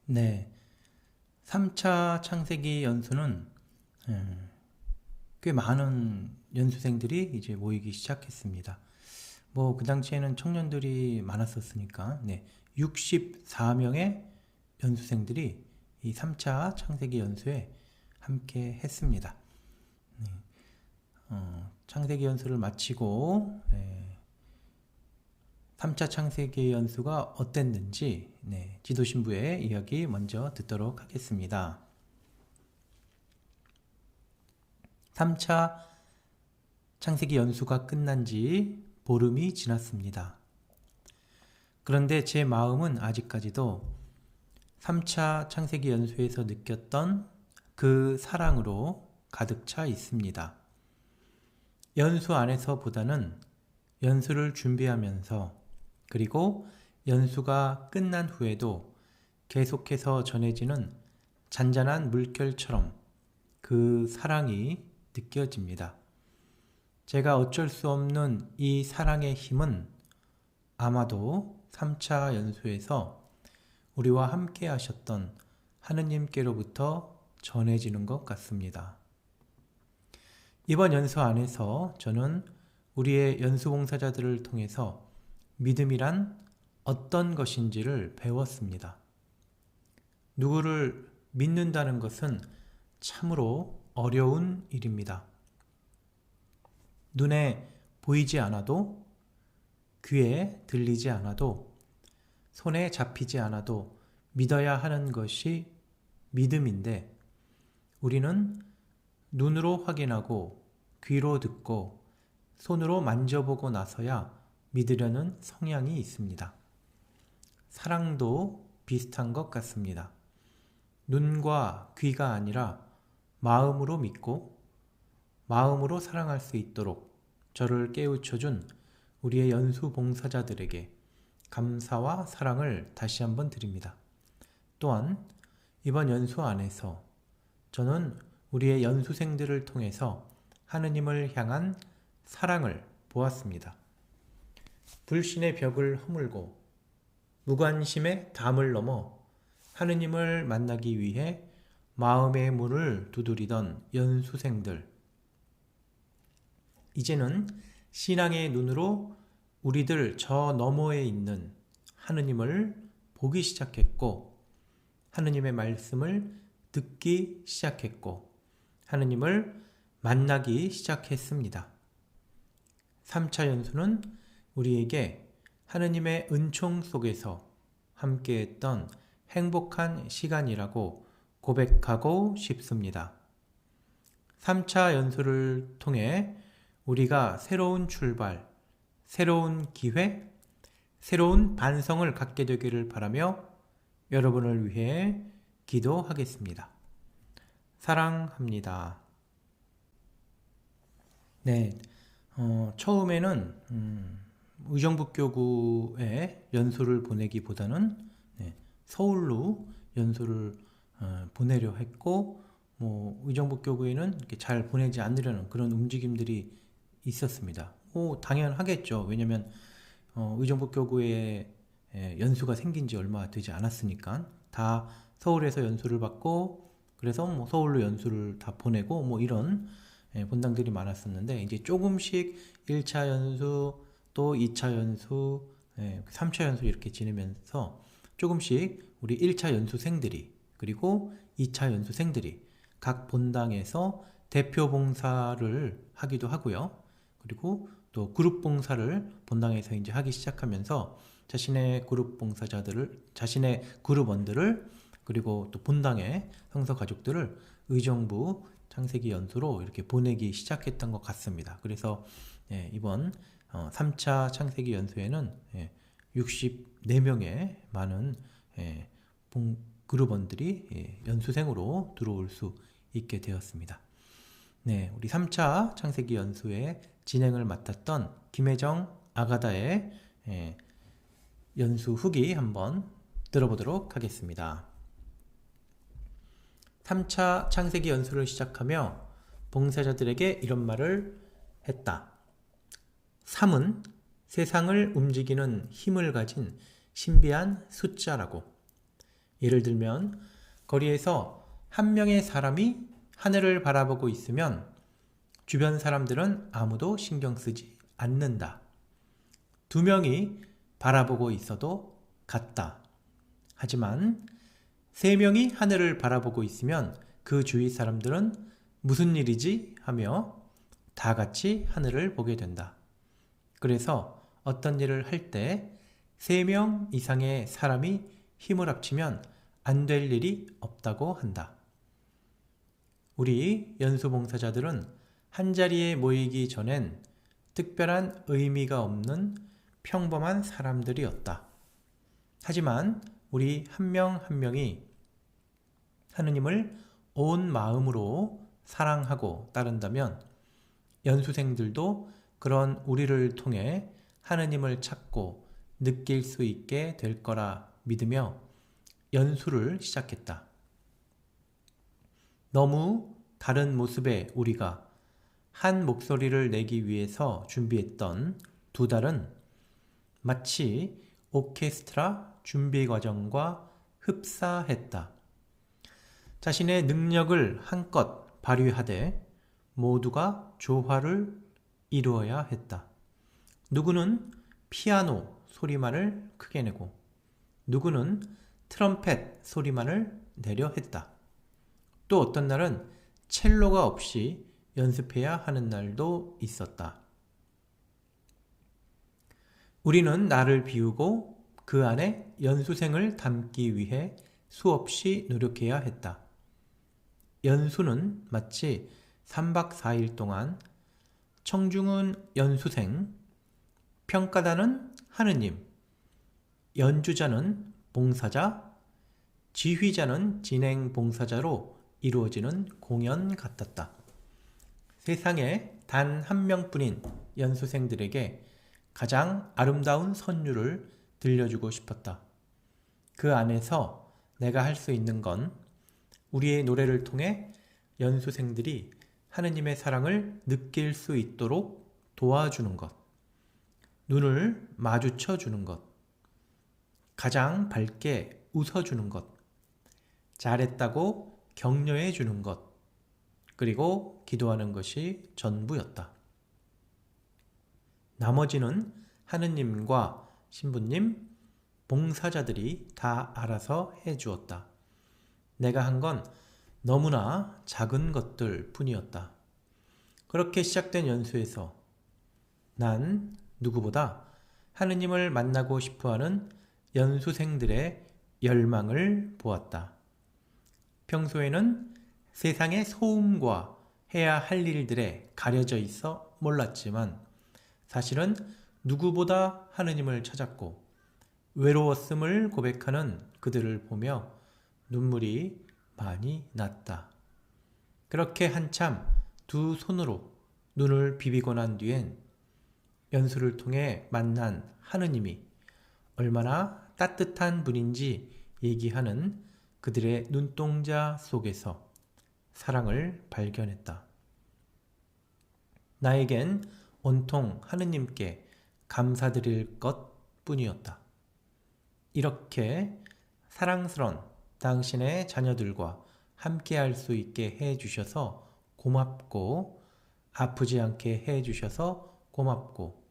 네, 3차 창세기 연수는 꽤 많은 연수생들이 이제 모이기 시작했습니다. 뭐 그 당시에는 청년들이 많았었으니까 64명의 연수생들이 이 3차 창세기 연수에 함께 했습니다. 창세기 연수를 마치고 3차 창세기 연수가 어땠는지 지도신부의 이야기 먼저 듣도록 하겠습니다. 3차 창세기 연수가 끝난 지 보름이 지났습니다. 그런데 제 마음은 아직까지도 3차 창세기 연수에서 느꼈던 그 사랑으로 가득 차 있습니다. 연수 안에서보다는 연수를 준비하면서 그리고 연수가 끝난 후에도 계속해서 전해지는 잔잔한 물결처럼 그 사랑이 느껴집니다. 제가 어쩔 수 없는 이 사랑의 힘은 아마도 3차 연수에서 우리와 함께 하셨던 하느님께로부터 전해지는 것 같습니다. 이번 연수 안에서 저는 우리의 연수봉사자들을 통해서 믿음이란 어떤 것인지를 배웠습니다. 누구를 믿는다는 것은 참으로 어려운 일입니다. 눈에 보이지 않아도, 귀에 들리지 않아도, 손에 잡히지 않아도 믿어야 하는 것이 믿음인데, 우리는 눈으로 확인하고 귀로 듣고 손으로 만져보고 나서야 믿으려는 성향이 있습니다. 사랑도 비슷한 것 같습니다. 눈과 귀가 아니라 마음으로 믿고 마음으로 사랑할 수 있도록 저를 깨우쳐준 우리의 연수 봉사자들에게 감사와 사랑을 다시 한번 드립니다. 또한 이번 연수 안에서 저는 우리의 연수생들을 통해서 하느님을 향한 사랑을 보았습니다. 불신의 벽을 허물고 무관심의 담을 넘어 하느님을 만나기 위해 마음의 문을 두드리던 연수생들. 이제는 신앙의 눈으로 우리들 저 너머에 있는 하느님을 보기 시작했고 하느님의 말씀을 듣기 시작했고 하느님을 만나기 시작했습니다. 3차 연수는 우리에게 하느님의 은총 속에서 함께했던 행복한 시간이라고 고백하고 싶습니다. 3차 연수를 통해 우리가 새로운 출발, 새로운 기회, 새로운 반성을 갖게 되기를 바라며 여러분을 위해 기도하겠습니다. 사랑합니다. 처음에는 의정부교구에 연수를 보내기보다는 서울로 연수를 보내려 했고 의정부교구에는 이렇게 잘 보내지 않으려는 그런 움직임들이 있었습니다. 당연하겠죠. 왜냐하면 의정부교구에 연수가 생긴 지 얼마 되지 않았으니까 다 서울에서 연수를 받고 그래서 서울로 연수를 다 보내고 이런 본당들이 많았었는데 이제 조금씩 1차 연수 또 2차 연수 3차 연수 이렇게 지내면서 조금씩 우리 1차 연수생들이 그리고 2차 연수생들이 각 본당에서 대표 봉사를 하기도 하고요. 그리고 또 그룹 봉사를 본당에서 이제 하기 시작하면서 자신의 그룹 봉사자들을 자신의 그룹원들을 그리고 또 본당의 성서 가족들을 의정부 창세기 연수로 이렇게 보내기 시작했던 것 같습니다. 그래서 이번 3차 창세기 연수에는 64명의 많은 그룹원들이 연수생으로 들어올 수 있게 되었습니다. 우리 3차 창세기 연수의 진행을 맡았던 김혜정 아가다의 연수 후기 한번 들어보도록 하겠습니다. 3차 창세기 연수를 시작하며 봉사자들에게 이런 말을 했다. 3은 세상을 움직이는 힘을 가진 신비한 숫자라고. 예를 들면 거리에서 한 명의 사람이 하늘을 바라보고 있으면 주변 사람들은 아무도 신경 쓰지 않는다. 두 명이 바라보고 있어도 같다. 하지만 세 명이 하늘을 바라보고 있으면 그 주위 사람들은 무슨 일이지? 하며 다 같이 하늘을 보게 된다. 그래서 어떤 일을 할 때 세 명 이상의 사람이 힘을 합치면 안 될 일이 없다고 한다. 우리 연수봉사자들은 한자리에 모이기 전엔 특별한 의미가 없는 평범한 사람들이었다. 하지만 우리 한 명 한 명이 하느님을 온 마음으로 사랑하고 따른다면 연수생들도 그런 우리를 통해 하느님을 찾고 느낄 수 있게 될 거라 믿으며 연수를 시작했다. 너무 다른 모습의 우리가 한 목소리를 내기 위해서 준비했던 두 달은 마치 오케스트라 준비 과정과 흡사했다. 자신의 능력을 한껏 발휘하되 모두가 조화를 이루어야 했다. 누구는 피아노 소리만을 크게 내고 누구는 트럼펫 소리만을 내려 했다. 또 어떤 날은 첼로가 없이 연습해야 하는 날도 있었다. 우리는 나를 비우고 그 안에 연수생을 담기 위해 수없이 노력해야 했다. 연수는 마치 3박 4일 동안 청중은 연수생, 평가단은 하느님, 연주자는 봉사자, 지휘자는 진행 봉사자로 이루어지는 공연 같았다. 세상에 단 한 명뿐인 연수생들에게 가장 아름다운 선율을 들려주고 싶었다. 그 안에서 내가 할 수 있는 건 우리의 노래를 통해 연수생들이 하느님의 사랑을 느낄 수 있도록 도와주는 것, 눈을 마주쳐 주는 것, 가장 밝게 웃어주는 것, 잘했다고 격려해 주는 것, 그리고 기도하는 것이 전부였다. 나머지는 하느님과 신부님, 봉사자들이 다 알아서 해주었다. 내가 한 건 너무나 작은 것들 뿐이었다. 그렇게 시작된 연수에서 난 누구보다 하느님을 만나고 싶어하는 연수생들의 열망을 보았다. 평소에는 세상의 소음과 해야 할 일들에 가려져 있어 몰랐지만 사실은 누구보다 하느님을 찾았고 외로웠음을 고백하는 그들을 보며 눈물이 많이 났다. 그렇게 한참 두 손으로 눈을 비비고 난 뒤엔 연수를 통해 만난 하느님이 얼마나 따뜻한 분인지 얘기하는 그들의 눈동자 속에서 사랑을 발견했다. 나에겐 온통 하느님께 감사드릴 것 뿐이었다. 이렇게 사랑스런 당신의 자녀들과 함께 할 수 있게 해주셔서 고맙고 아프지 않게 해주셔서 고맙고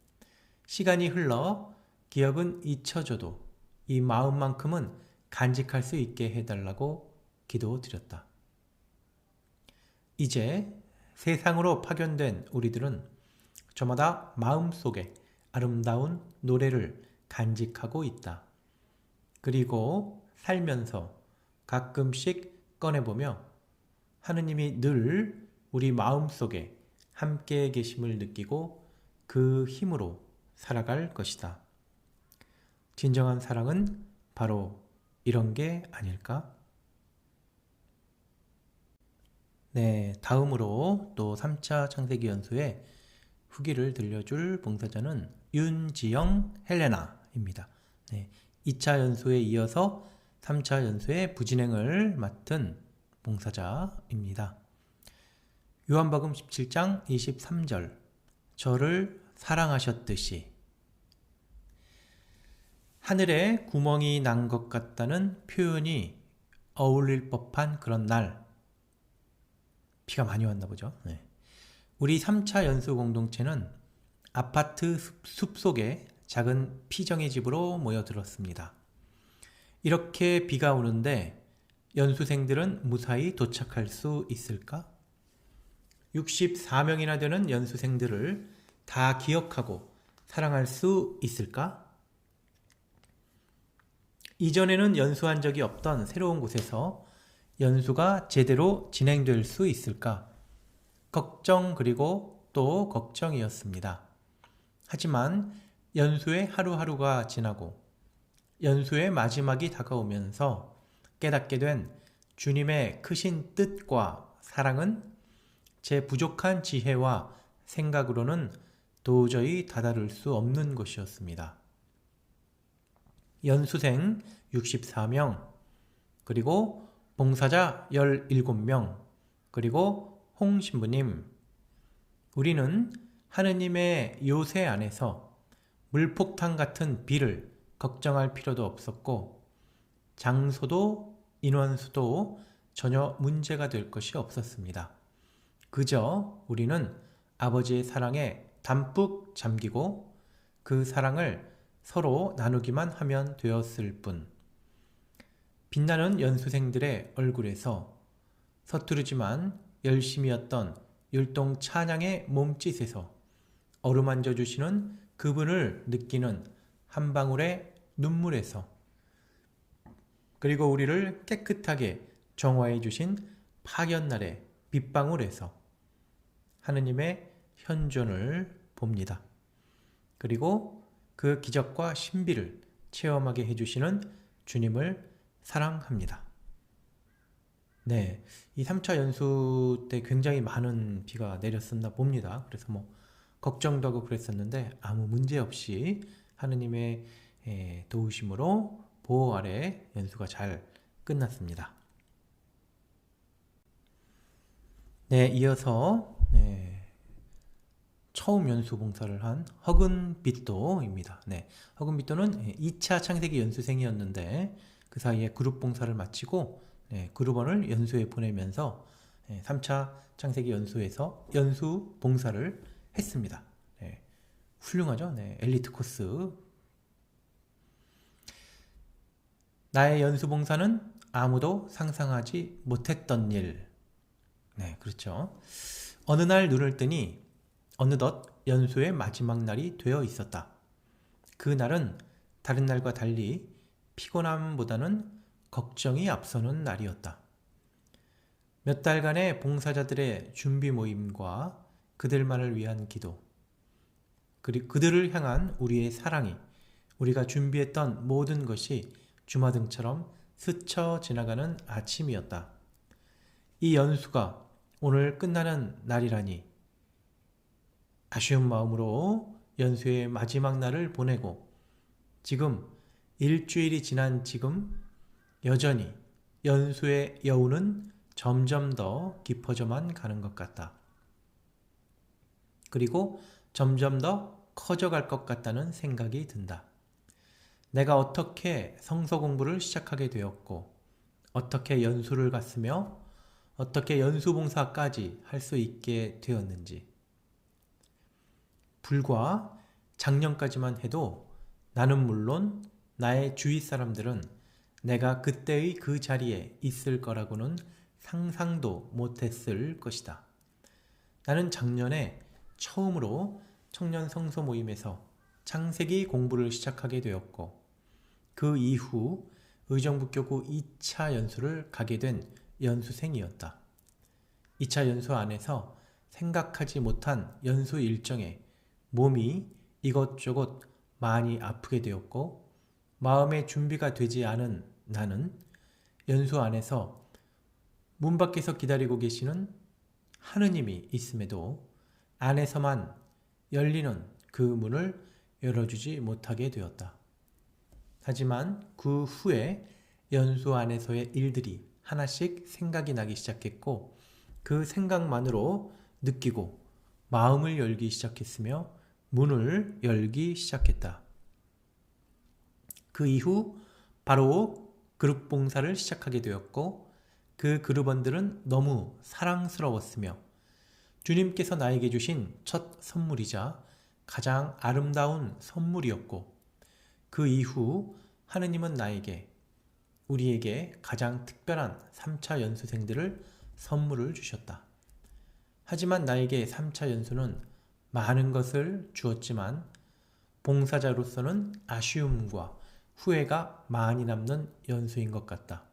시간이 흘러 기억은 잊혀져도 이 마음만큼은 간직할 수 있게 해달라고 기도드렸다. 이제 세상으로 파견된 우리들은 저마다 마음속에 아름다운 노래를 간직하고 있다. 그리고 살면서 가끔씩 꺼내보며 하느님이 늘 우리 마음속에 함께 계심을 느끼고 그 힘으로 살아갈 것이다. 진정한 사랑은 바로 이런 게 아닐까? 네, 다음으로 또 3차 창세기 연수의 후기를 들려줄 봉사자는 윤지영 헬레나입니다. 네, 2차 연수에 이어서 3차 연수의 부진행을 맡은 봉사자입니다. 요한복음 17장 23절 저를 사랑하셨듯이 하늘에 구멍이 난 것 같다는 표현이 어울릴 법한 그런 날. 비가 많이 왔나 보죠. 네. 우리 3차 연수 공동체는 아파트 숲속에 작은 피정의 집으로 모여들었습니다. 이렇게 비가 오는데 연수생들은 무사히 도착할 수 있을까? 64명이나 되는 연수생들을 다 기억하고 사랑할 수 있을까? 이전에는 연수한 적이 없던 새로운 곳에서 연수가 제대로 진행될 수 있을까? 걱정 그리고 또 걱정이었습니다. 하지만 연수의 하루하루가 지나고 연수의 마지막이 다가오면서 깨닫게 된 주님의 크신 뜻과 사랑은 제 부족한 지혜와 생각으로는 도저히 다다를 수 없는 것이었습니다. 연수생 64명, 그리고 봉사자 17명, 그리고 홍 신부님. 우리는 하느님의 요새 안에서 물폭탄 같은 비를 걱정할 필요도 없었고 장소도 인원수도 전혀 문제가 될 것이 없었습니다. 그저 우리는 아버지의 사랑에 담뿍 잠기고 그 사랑을 서로 나누기만 하면 되었을 뿐. 빛나는 연수생들의 얼굴에서 서투르지만 열심이었던 율동 찬양의 몸짓에서 어루만져 주시는 그분을 느끼는 한 방울의 눈물에서, 그리고 우리를 깨끗하게 정화해 주신 파견날의 빗방울에서 하느님의 현존을 봅니다. 그리고 그 기적과 신비를 체험하게 해주시는 주님을 사랑합니다. 네, 이 3차 연수 때 굉장히 많은 비가 내렸었나 봅니다. 그래서 걱정도 하고 그랬었는데 아무 문제 없이 하느님의 도우심으로 보호 아래 연수가 잘 끝났습니다. 네, 이어서 처음 연수 봉사를 한 허근빛도입니다. 네, 허근빛도는 2차 창세기 연수생이었는데 그 사이에 그룹 봉사를 마치고 그룹원을 연수에 보내면서 3차 창세기 연수에서 연수 봉사를 했습니다. 네, 훌륭하죠? 네, 엘리트 코스. 나의 연수 봉사는 아무도 상상하지 못했던 일. 네, 그렇죠. 어느 날 눈을 뜨니 어느덧 연수의 마지막 날이 되어 있었다. 그 날은 다른 날과 달리 피곤함보다는 걱정이 앞서는 날이었다. 몇 달간의 봉사자들의 준비 모임과 그들만을 위한 기도, 그리고 그들을 향한 우리의 사랑이, 우리가 준비했던 모든 것이 주마등처럼 스쳐 지나가는 아침이었다. 이 연수가 오늘 끝나는 날이라니 아쉬운 마음으로 연수의 마지막 날을 보내고 지금 일주일이 지난 지금 여전히 연수의 여운은 점점 더 깊어져만 가는 것 같다. 그리고 점점 더 커져갈 것 같다는 생각이 든다. 내가 어떻게 성서 공부를 시작하게 되었고 어떻게 연수를 갔으며 어떻게 연수봉사까지 할 수 있게 되었는지. 불과 작년까지만 해도 나는 물론 나의 주위 사람들은 내가 그때의 그 자리에 있을 거라고는 상상도 못했을 것이다. 나는 작년에 처음으로 청년 성서 모임에서 창세기 공부를 시작하게 되었고 그 이후 의정부교구 2차 연수를 가게 된 연수생이었다. 2차 연수 안에서 생각하지 못한 연수 일정에 몸이 이것저것 많이 아프게 되었고 마음의 준비가 되지 않은 나는 연수 안에서 문 밖에서 기다리고 계시는 하느님이 있음에도 안에서만 열리는 그 문을 열어주지 못하게 되었다. 하지만 그 후에 연수 안에서의 일들이 하나씩 생각이 나기 시작했고 그 생각만으로 느끼고 마음을 열기 시작했으며 문을 열기 시작했다. 그 이후 바로 그룹 봉사를 시작하게 되었고 그 그룹원들은 너무 사랑스러웠으며 주님께서 나에게 주신 첫 선물이자 가장 아름다운 선물이었고 그 이후 하느님은 우리에게 가장 특별한 3차 연수생들을 선물을 주셨다. 하지만 나에게 3차 연수는 많은 것을 주었지만 봉사자로서는 아쉬움과 후회가 많이 남는 연수인 것 같다.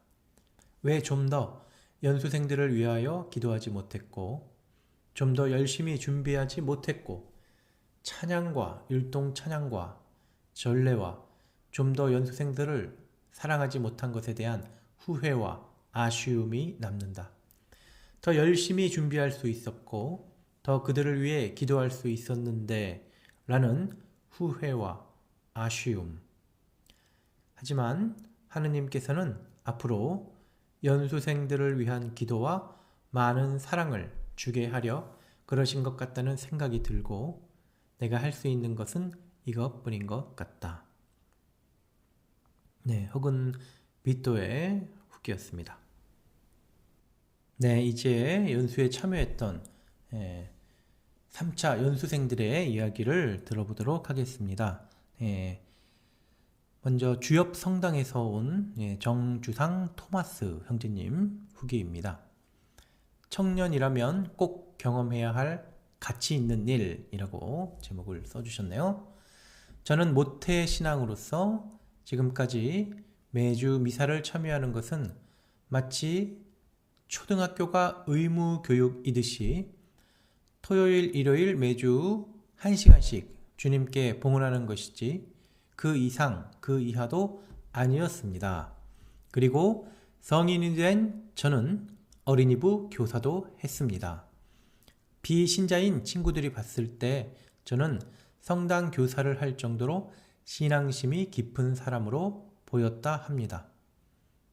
왜 좀 더 연수생들을 위하여 기도하지 못했고 좀 더 열심히 준비하지 못했고 찬양과 율동 찬양과 전례와 좀 더 연수생들을 사랑하지 못한 것에 대한 후회와 아쉬움이 남는다. 더 열심히 준비할 수 있었고 더 그들을 위해 기도할 수 있었는데 라는 후회와 아쉬움. 하지만 하느님께서는 앞으로 연수생들을 위한 기도와 많은 사랑을 주게 하려 그러신 것 같다는 생각이 들고 내가 할 수 있는 것은 이것뿐인 것 같다. 네, 혹은 윗도의 후기였습니다. 네, 이제 연수에 참여했던 3차 연수생들의 이야기를 들어보도록 하겠습니다. 먼저 주엽 성당에서 온 정주상 토마스 형제님 후기입니다. 청년이라면 꼭 경험해야 할 가치 있는 일이라고 제목을 써주셨네요. 저는 모태 신앙으로서 지금까지 매주 미사를 참여하는 것은 마치 초등학교가 의무 교육이듯이 토요일, 일요일 매주 1시간씩 주님께 봉헌하는 것이지 그 이상, 그 이하도 아니었습니다. 그리고 성인이 된 저는 어린이부 교사도 했습니다. 비신자인 친구들이 봤을 때 저는 성당 교사를 할 정도로 신앙심이 깊은 사람으로 보였다 합니다.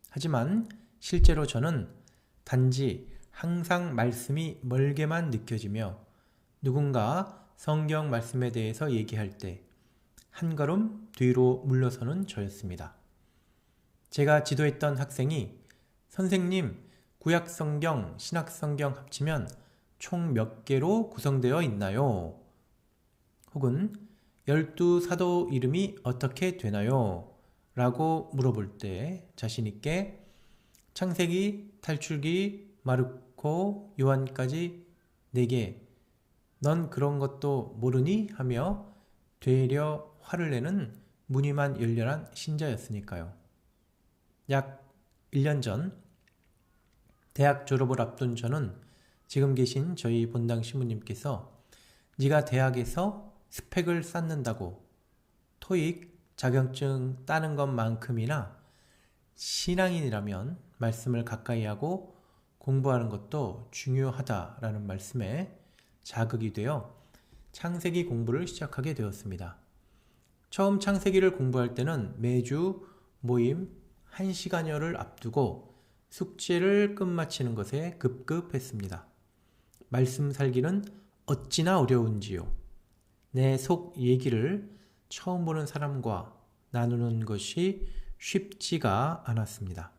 하지만 실제로 저는 단지 항상 말씀이 멀게만 느껴지며 누군가 성경 말씀에 대해서 얘기할 때 한 걸음 뒤로 물러서는 저였습니다. 제가 지도했던 학생이 선생님, 구약성경, 신약성경 합치면 총 몇 개로 구성되어 있나요? 혹은 12사도 이름이 어떻게 되나요? 라고 물어볼 때 자신있게 창세기, 탈출기, 마르코, 요한까지 4개, 넌 그런 것도 모르니? 하며 되려 화를 내는 무늬만 열렬한 신자였으니까요. 약 1년 전 대학 졸업을 앞둔 저는 지금 계신 저희 본당 신부님께서 네가 대학에서 스펙을 쌓는다고 토익 자격증 따는 것만큼이나 신앙인이라면 말씀을 가까이 하고 공부하는 것도 중요하다라는 말씀에 자극이 되어 창세기 공부를 시작하게 되었습니다. 처음 창세기를 공부할 때는 매주 모임 1시간여를 앞두고 숙제를 끝마치는 것에 급급했습니다. 말씀 살기는 어찌나 어려운지요. 내 속 얘기를 처음 보는 사람과 나누는 것이 쉽지가 않았습니다.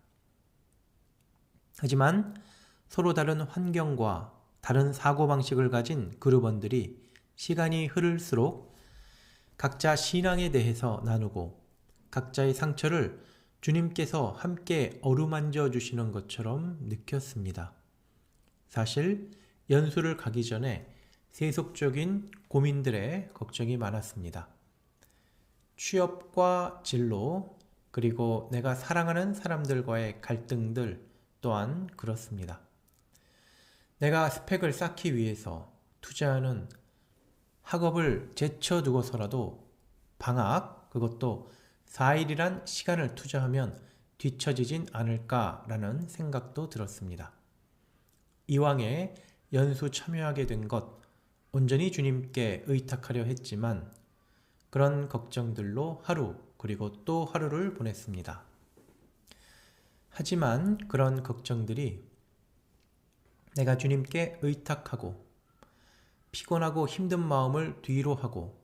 하지만 서로 다른 환경과 다른 사고방식을 가진 그룹원들이 시간이 흐를수록 각자 신앙에 대해서 나누고 각자의 상처를 주님께서 함께 어루만져 주시는 것처럼 느꼈습니다. 사실 연수를 가기 전에 세속적인 고민들에 걱정이 많았습니다. 취업과 진로, 그리고 내가 사랑하는 사람들과의 갈등들 또한 그렇습니다. 내가 스펙을 쌓기 위해서 투자하는 학업을 제쳐두고서라도 방학, 그것도 4일이란 시간을 투자하면 뒤처지진 않을까라는 생각도 들었습니다. 이왕에 연수 참여하게 된 것, 온전히 주님께 의탁하려 했지만 그런 걱정들로 하루 그리고 또 하루를 보냈습니다. 하지만 그런 걱정들이 내가 주님께 의탁하고 피곤하고 힘든 마음을 뒤로 하고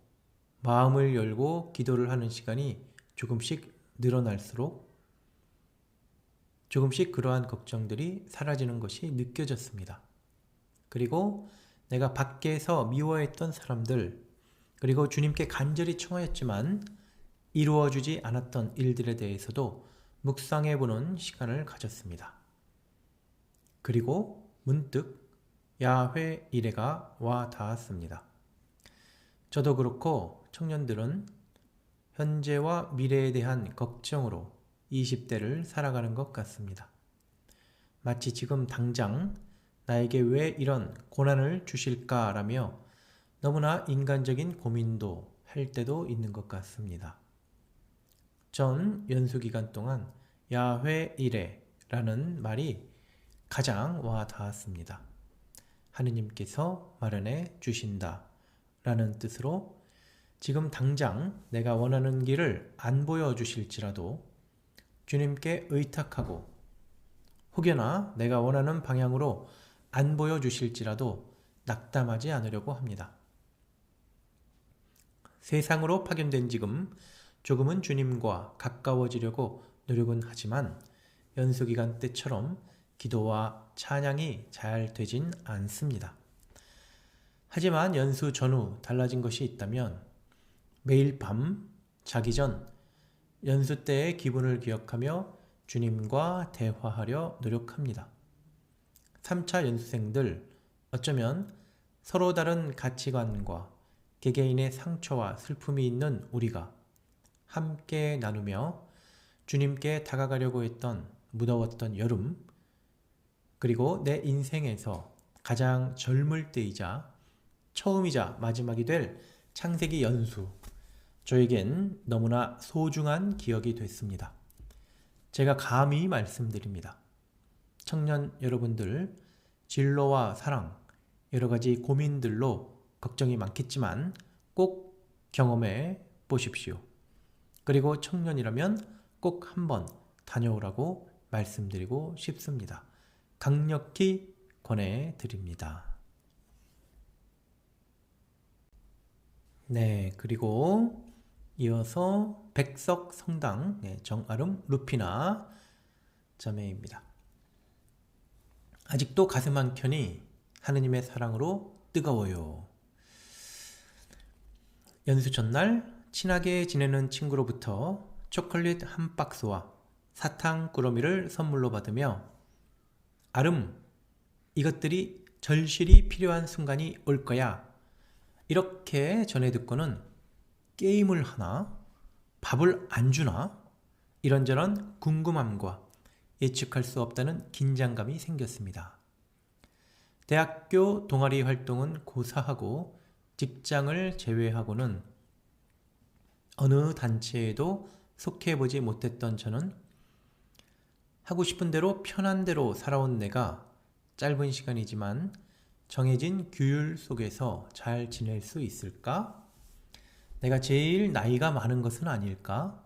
마음을 열고 기도를 하는 시간이 조금씩 늘어날수록 조금씩 그러한 걱정들이 사라지는 것이 느껴졌습니다. 그리고 내가 밖에서 미워했던 사람들, 그리고 주님께 간절히 청하였지만 이루어지지 않았던 일들에 대해서도 묵상해보는 시간을 가졌습니다. 그리고 문득 야훼 이레가 와 닿았습니다. 저도 그렇고 청년들은 현재와 미래에 대한 걱정으로 20대를 살아가는 것 같습니다. 마치 지금 당장 나에게 왜 이런 고난을 주실까라며 너무나 인간적인 고민도 할 때도 있는 것 같습니다. 전 연수기간 동안 야훼 이레라는 말이 가장 와 닿았습니다. 하느님께서 마련해 주신다 라는 뜻으로 지금 당장 내가 원하는 길을 안 보여주실지라도 주님께 의탁하고 혹여나 내가 원하는 방향으로 안 보여주실지라도 낙담하지 않으려고 합니다. 세상으로 파견된 지금 조금은 주님과 가까워지려고 노력은 하지만 연수기간 때처럼 기도와 찬양이 잘 되진 않습니다. 하지만 연수 전후 달라진 것이 있다면 매일 밤 자기 전 연수 때의 기분을 기억하며 주님과 대화하려 노력합니다. 3차 연수생들 어쩌면 서로 다른 가치관과 개개인의 상처와 슬픔이 있는 우리가 함께 나누며 주님께 다가가려고 했던 무더웠던 여름, 그리고 내 인생에서 가장 젊을 때이자 처음이자 마지막이 될 창세기 연수, 저에겐 너무나 소중한 기억이 됐습니다. 제가 감히 말씀드립니다. 청년 여러분들, 진로와 사랑, 여러 가지 고민들로 걱정이 많겠지만 꼭 경험해 보십시오. 그리고 청년이라면 꼭 한번 다녀오라고 말씀드리고 싶습니다. 강력히 권해드립니다. 네, 그리고 이어서 백석 성당 정아름 루피나 자매입니다. 아직도 가슴 한켠이 하느님의 사랑으로 뜨거워요. 연수 전날 친하게 지내는 친구로부터 초콜릿 한 박스와 사탕 꾸러미를 선물로 받으며 아름, 이것들이 절실히 필요한 순간이 올 거야. 이렇게 전해 듣고는 게임을 하나? 밥을 안 주나? 이런저런 궁금함과 예측할 수 없다는 긴장감이 생겼습니다. 대학교 동아리 활동은 고사하고 직장을 제외하고는 어느 단체에도 속해보지 못했던 저는 하고 싶은 대로 편한 대로 살아온 내가 짧은 시간이지만 정해진 규율 속에서 잘 지낼 수 있을까? 내가 제일 나이가 많은 것은 아닐까?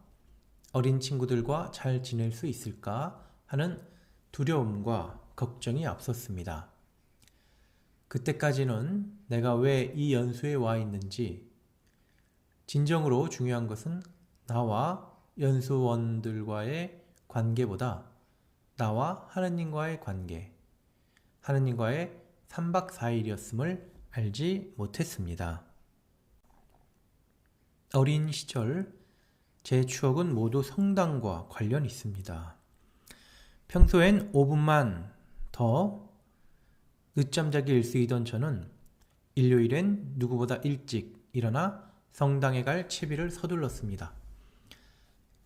어린 친구들과 잘 지낼 수 있을까? 하는 두려움과 걱정이 앞섰습니다. 그때까지는 내가 왜 이 연수에 와 있는지, 진정으로 중요한 것은 나와 연수원들과의 관계보다 나와 하느님과의 관계, 하느님과의 3박 4일이었음을 알지 못했습니다. 어린 시절 제 추억은 모두 성당과 관련 있습니다. 평소엔 5분만 더 늦잠 자기를 쓰이던 저는 일요일엔 누구보다 일찍 일어나 성당에 갈 채비를 서둘렀습니다.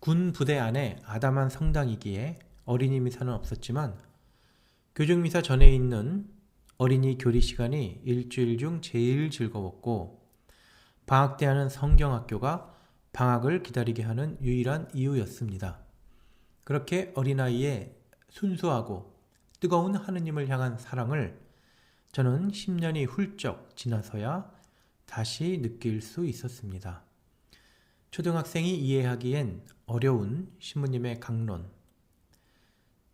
군 부대 안에 아담한 성당이기에 어린이 미사는 없었지만 교중미사 전에 있는 어린이 교리 시간이 일주일 중 제일 즐거웠고 방학 때 하는 성경학교가 방학을 기다리게 하는 유일한 이유였습니다. 그렇게 어린아이의 순수하고 뜨거운 하느님을 향한 사랑을 저는 10년이 훌쩍 지나서야 다시 느낄 수 있었습니다. 초등학생이 이해하기엔 어려운 신부님의 강론,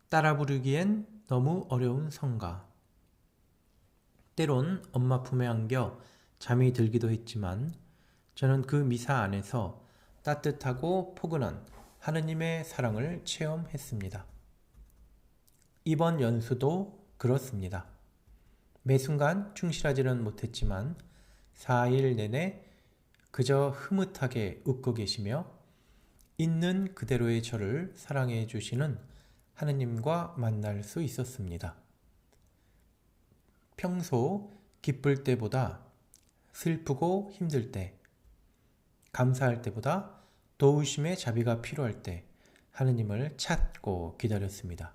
따라 부르기엔 너무 어려운 성가, 때론 엄마 품에 안겨 잠이 들기도 했지만 저는 그 미사 안에서 따뜻하고 포근한 하느님의 사랑을 체험했습니다. 이번 연수도 그렇습니다. 매 순간 충실하지는 못했지만 4일 내내 그저 흐뭇하게 웃고 계시며 있는 그대로의 저를 사랑해 주시는 하느님과 만날 수 있었습니다. 평소 기쁠 때보다 슬프고 힘들 때, 감사할 때보다 도우심의 자비가 필요할 때 하느님을 찾고 기다렸습니다.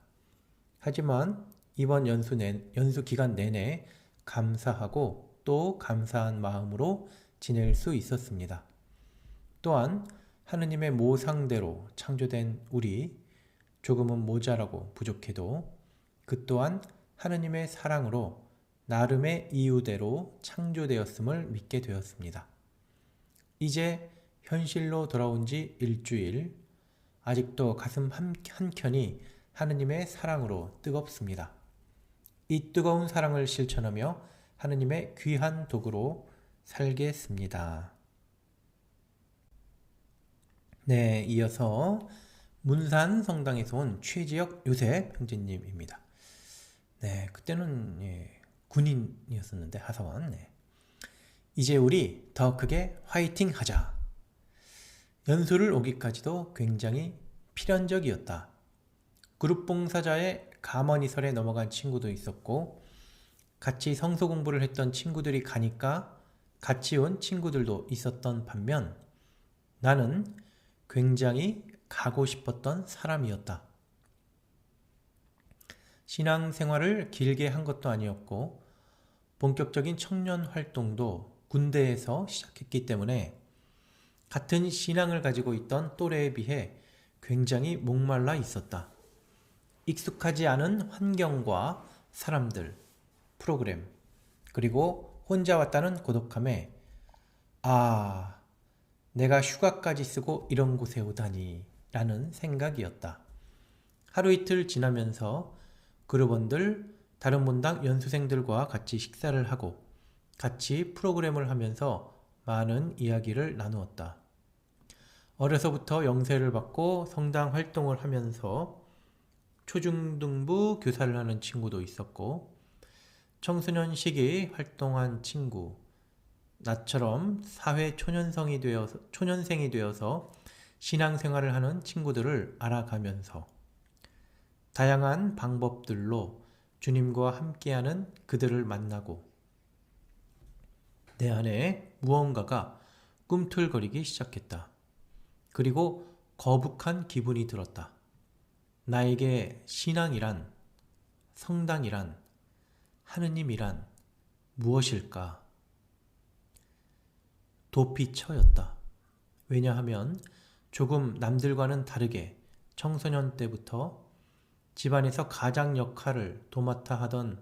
하지만 이번 연수 기간 내내 감사하고 또 감사한 마음으로 지낼 수 있었습니다. 또한 하느님의 모상대로 창조된 우리, 조금은 모자라고 부족해도 그 또한 하느님의 사랑으로 나름의 이유대로 창조되었음을 믿게 되었습니다. 이제 현실로 돌아온 지 일주일, 아직도 가슴 한켠이 하느님의 사랑으로 뜨겁습니다. 이 뜨거운 사랑을 실천하며 하느님의 귀한 도구로 살겠습니다. 네, 이어서 문산 성당에서 온 최지혁 요셉 형제님입니다. 네, 그때는 군인이었었는데 하사원. 네. 이제 우리 더 크게 화이팅 하자. 연수를 오기까지도 굉장히 필연적이었다. 그룹 봉사자의 감언이설에 넘어간 친구도 있었고 같이 성서 공부를 했던 친구들이 가니까 같이 온 친구들도 있었던 반면 나는 굉장히 가고 싶었던 사람이었다. 신앙생활을 길게 한 것도 아니었고 본격적인 청년 활동도 군대에서 시작했기 때문에 같은 신앙을 가지고 있던 또래에 비해 굉장히 목말라 있었다. 익숙하지 않은 환경과 사람들, 프로그램, 그리고 혼자 왔다는 고독함에 내가 휴가까지 쓰고 이런 곳에 오다니 라는 생각이었다. 하루 이틀 지나면서 그룹원들, 다른 본당 연수생들과 같이 식사를 하고 같이 프로그램을 하면서 많은 이야기를 나누었다. 어려서부터 영세를 받고 성당 활동을 하면서 초중등부 교사를 하는 친구도 있었고 청소년 시기 활동한 친구, 나처럼 사회 초년생이 되어서 신앙생활을 하는 친구들을 알아가면서 다양한 방법들로 주님과 함께하는 그들을 만나고 내 안에 무언가가 꿈틀거리기 시작했다. 그리고 거북한 기분이 들었다. 나에게 신앙이란, 성당이란, 하느님이란 무엇일까? 도피처였다. 왜냐하면 조금 남들과는 다르게 청소년 때부터 집안에서 가장 역할을 도맡아 하던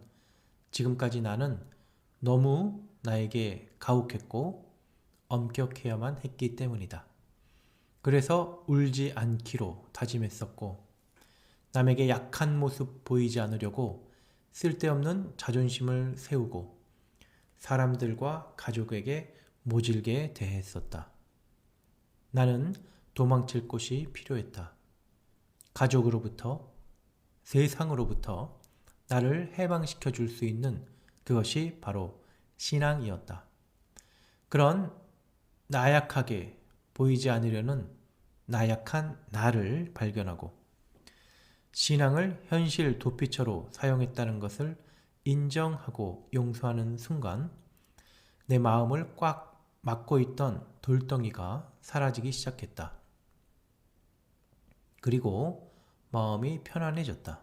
지금까지 나는 너무 나에게 가혹했고 엄격해야만 했기 때문이다. 그래서 울지 않기로 다짐했었고 남에게 약한 모습 보이지 않으려고 쓸데없는 자존심을 세우고 사람들과 가족에게 모질게 대했었다. 나는 도망칠 곳이 필요했다. 가족으로부터, 세상으로부터 나를 해방시켜 줄 수 있는 그것이 바로 신앙이었다. 그런 나약하게 보이지 않으려는 나약한 나를 발견하고 신앙을 현실 도피처로 사용했다는 것을 인정하고 용서하는 순간 내 마음을 꽉 막고 있던 돌덩이가 사라지기 시작했다. 그리고 마음이 편안해졌다.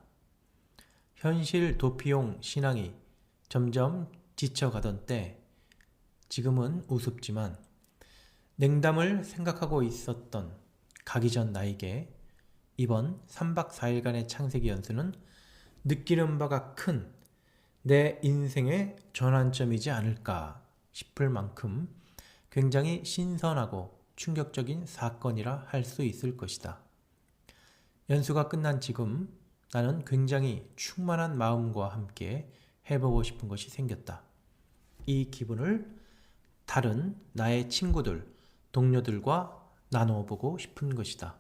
현실 도피용 신앙이 점점 지쳐가던 때 지금은 우습지만 냉담을 생각하고 있었던 가기 전 나에게 이번 3박 4일간의 창세기 연수는 느끼는 바가 큰 내 인생의 전환점이지 않을까 싶을 만큼 굉장히 신선하고 충격적인 사건이라 할 수 있을 것이다. 연수가 끝난 지금 나는 굉장히 충만한 마음과 함께 해보고 싶은 것이 생겼다. 이 기분을 다른 나의 친구들, 동료들과 나눠보고 싶은 것이다.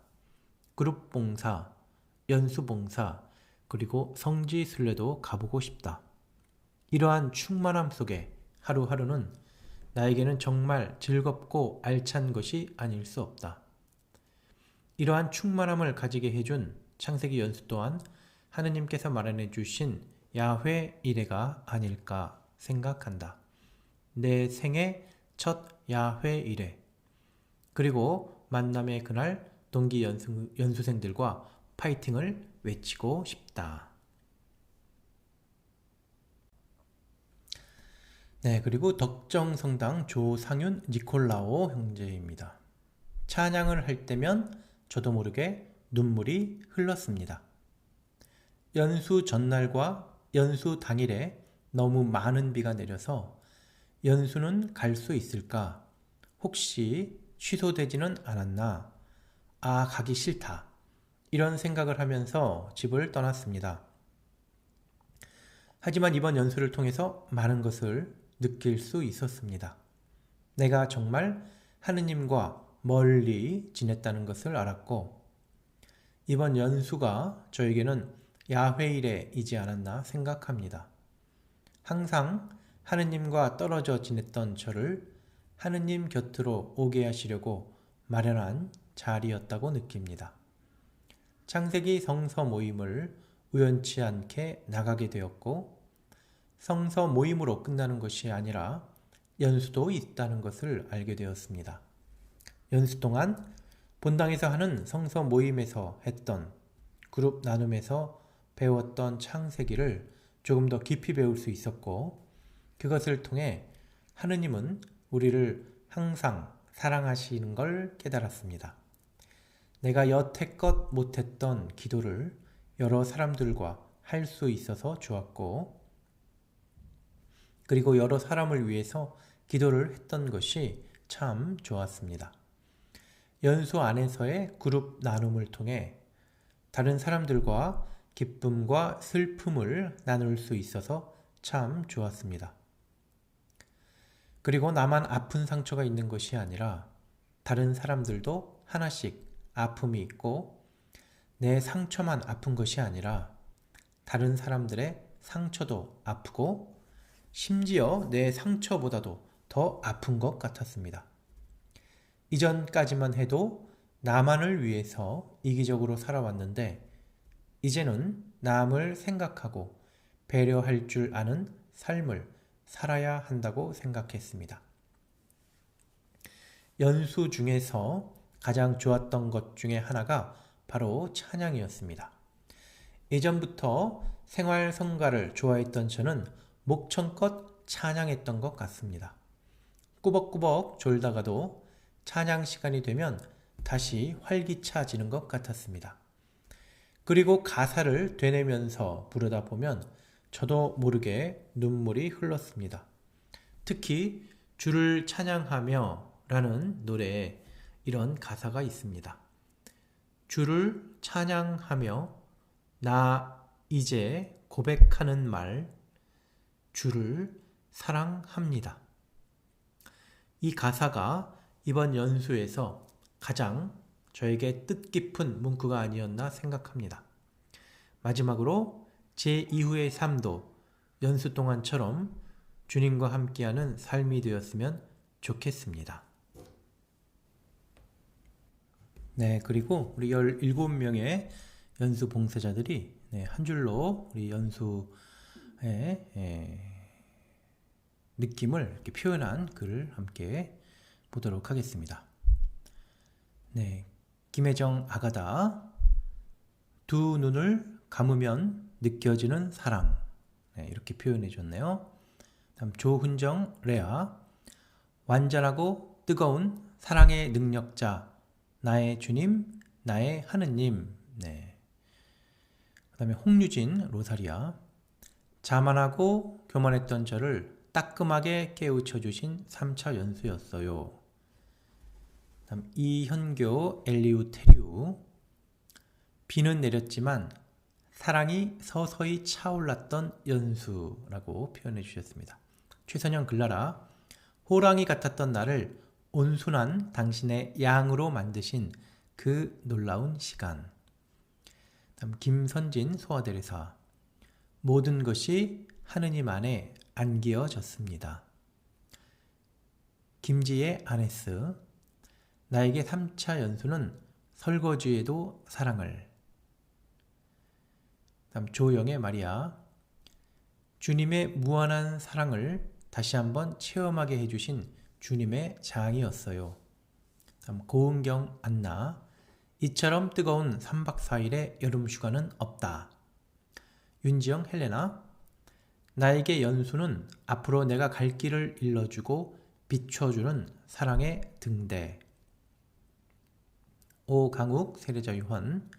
그룹 봉사, 연수 봉사, 그리고 성지 순례도 가보고 싶다. 이러한 충만함 속에 하루하루는 나에게는 정말 즐겁고 알찬 것이 아닐 수 없다. 이러한 충만함을 가지게 해준 창세기 연수 또한 하느님께서 마련해 주신 야훼 이레가 아닐까 생각한다. 내 생애 첫 야훼 이레. 그리고 만남의 그날 동기 연수생들과 파이팅을 외치고 싶다. 네, 그리고 덕정성당 조상윤 니콜라오 형제입니다. 찬양을 할 때면 저도 모르게 눈물이 흘렀습니다. 연수 전날과 연수 당일에 너무 많은 비가 내려서 연수는 갈 수 있을까? 혹시 취소되지는 않았나? 아, 가기 싫다. 이런 생각을 하면서 집을 떠났습니다. 하지만 이번 연수를 통해서 많은 것을 느낄 수 있었습니다. 내가 정말 하느님과 멀리 지냈다는 것을 알았고, 이번 연수가 저에게는 야훼일이지 않았나 생각합니다. 항상 하느님과 떨어져 지냈던 저를 하느님 곁으로 오게 하시려고 마련한 자리였다고 느낍니다. 창세기 성서 모임을 우연치 않게 나가게 되었고, 성서 모임으로 끝나는 것이 아니라 연수도 있다는 것을 알게 되었습니다. 연수 동안 본당에서 하는 성서 모임에서 했던 그룹 나눔에서 배웠던 창세기를 조금 더 깊이 배울 수 있었고, 그것을 통해 하느님은 우리를 항상 사랑하시는 걸 깨달았습니다. 내가 여태껏 못했던 기도를 여러 사람들과 할 수 있어서 좋았고, 그리고 여러 사람을 위해서 기도를 했던 것이 참 좋았습니다. 연수 안에서의 그룹 나눔을 통해 다른 사람들과 기쁨과 슬픔을 나눌 수 있어서 참 좋았습니다. 그리고 나만 아픈 상처가 있는 것이 아니라 다른 사람들도 하나씩 아픔이 있고, 내 상처만 아픈 것이 아니라 다른 사람들의 상처도 아프고, 심지어 내 상처보다도 더 아픈 것 같았습니다. 이전까지만 해도 나만을 위해서 이기적으로 살아왔는데, 이제는 남을 생각하고 배려할 줄 아는 삶을 살아야 한다고 생각했습니다. 연수 중에서 가장 좋았던 것 중에 하나가 바로 찬양이었습니다. 예전부터 생활 성가를 좋아했던 저는 목청껏 찬양했던 것 같습니다. 꾸벅꾸벅 졸다가도 찬양 시간이 되면 다시 활기차지는 것 같았습니다. 그리고 가사를 되뇌면서 부르다 보면 저도 모르게 눈물이 흘렀습니다. 특히 주를 찬양하며 라는 노래에 이런 가사가 있습니다. 주를 찬양하며 나 이제 고백하는 말, 주를 사랑합니다. 이 가사가 이번 연수에서 가장 저에게 뜻깊은 문구가 아니었나 생각합니다. 마지막으로 제 이후의 삶도 연수 동안처럼 주님과 함께하는 삶이 되었으면 좋겠습니다. 네, 그리고 우리 17명의 연수 봉사자들이 한 줄로 우리 연수의 느낌을 이렇게 표현한 글을 함께 보도록 하겠습니다. 네, 김혜정 아가다. 두 눈을 감으면 느껴지는 사랑. 네, 이렇게 표현해 줬네요. 다음 조훈정 레아. 완전하고 뜨거운 사랑의 능력자. 나의 주님, 나의 하느님. 네. 그 다음에 홍유진 로사리아. 자만하고 교만했던 저를 따끔하게 깨우쳐 주신 3차 연수였어요. 다음 이현교 엘리우테리우. 비는 내렸지만 사랑이 서서히 차올랐던 연수라고 표현해 주셨습니다. 최선영 글라라. 호랑이 같았던 나를 온순한 당신의 양으로 만드신 그 놀라운 시간. 다음 김선진 소아대리사. 모든 것이 하느님 안에 안기어졌습니다. 김지혜 아네스. 나에게 3차 연수는 설거지에도 사랑을. 다음 조영의 마리아. 주님의 무한한 사랑을 다시 한번 체험하게 해주신 주님의 장이었어요. 다음 고은경 안나. 이처럼 뜨거운 3박 4일의 여름 휴가는 없다. 윤지영 헬레나. 나에게 연수는 앞으로 내가 갈 길을 일러주고 비춰주는 사랑의 등대. 오강욱 세례자 유헌.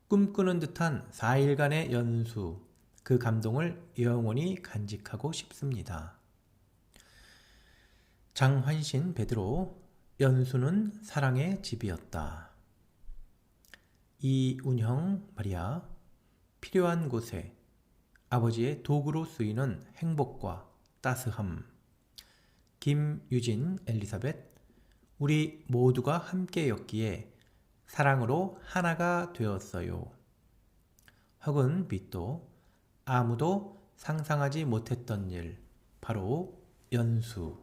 꿈꾸는 듯한 4일간의 연수, 그 감동을 영원히 간직하고 싶습니다. 장환신 베드로. 연수는 사랑의 집이었다. 이운형 마리아. 필요한 곳에 아버지의 도구로 쓰이는 행복과 따스함. 김유진 엘리사벳. 우리 모두가 함께였기에 사랑으로 하나가 되었어요. 허근 빛도. 아무도 상상하지 못했던 일, 바로 연수.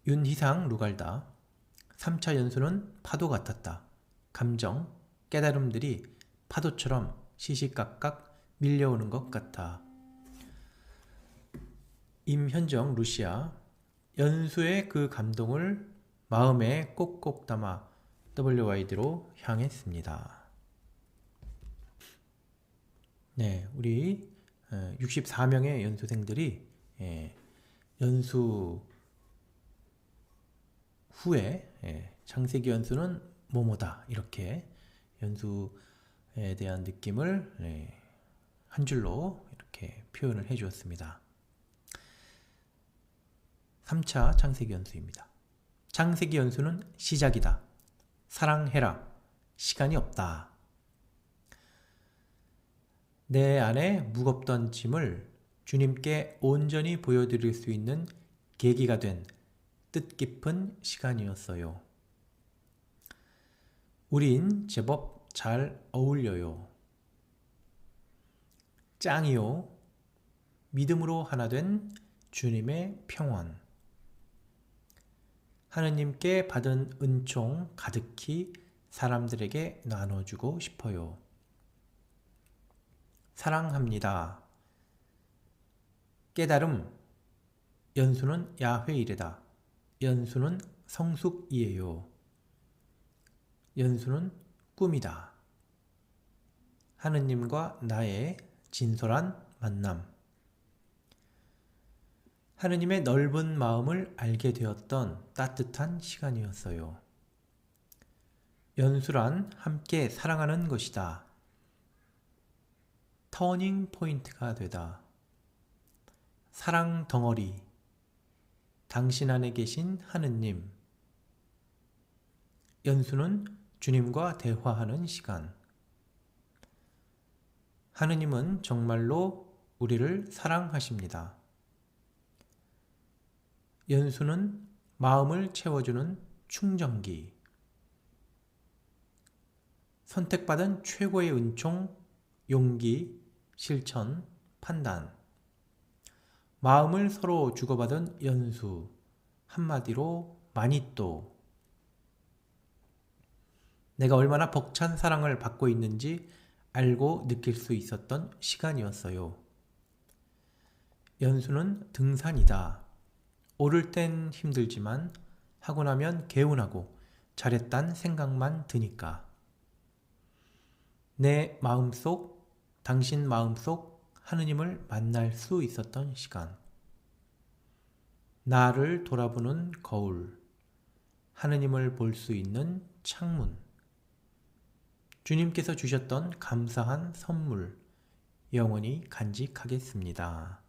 윤희상 루갈다. 3차 연수는 파도 같았다. 감정, 깨달음들이 파도처럼 시시각각 밀려오는 것 같아. 임현정 루시아. 연수의 그 감동을 마음에 꼭꼭 담아 WYD로 향했습니다. 네, 우리 64명의 연수생들이 연수 후에 창세기 연수는 뭐뭐다, 이렇게 연수에 대한 느낌을 한 줄로 이렇게 표현을 해 주었습니다. 3차 창세기 연수입니다. 창세기 연수는 시작이다. 사랑해라. 시간이 없다. 내 안에 무겁던 짐을 주님께 온전히 보여드릴 수 있는 계기가 된 뜻깊은 시간이었어요. 우린 제법 잘 어울려요. 짱이요. 믿음으로 하나 된 주님의 평원. 하느님께 받은 은총 가득히 사람들에게 나눠주고 싶어요. 사랑합니다. 깨달음. 연수는 야훼 이레다. 연수는 성숙이에요. 연수는 꿈이다. 하느님과 나의 진솔한 만남. 하느님의 넓은 마음을 알게 되었던 따뜻한 시간이었어요. 연수란 함께 사랑하는 것이다. 터닝 포인트가 되다. 사랑 덩어리. 당신 안에 계신 하느님. 연수는 주님과 대화하는 시간. 하느님은 정말로 우리를 사랑하십니다. 연수는 마음을 채워주는 충전기. 선택받은 최고의 은총, 용기, 실천, 판단. 마음을 서로 주고받은 연수. 한마디로 마니또. 내가 얼마나 벅찬 사랑을 받고 있는지 알고 느낄 수 있었던 시간이었어요. 연수는 등산이다. 오를 땐 힘들지만 하고 나면 개운하고 잘했단 생각만 드니까. 내 마음속, 당신 마음속 하느님을 만날 수 있었던 시간. 나를 돌아보는 거울. 하느님을 볼 수 있는 창문. 주님께서 주셨던 감사한 선물. 영원히 간직하겠습니다.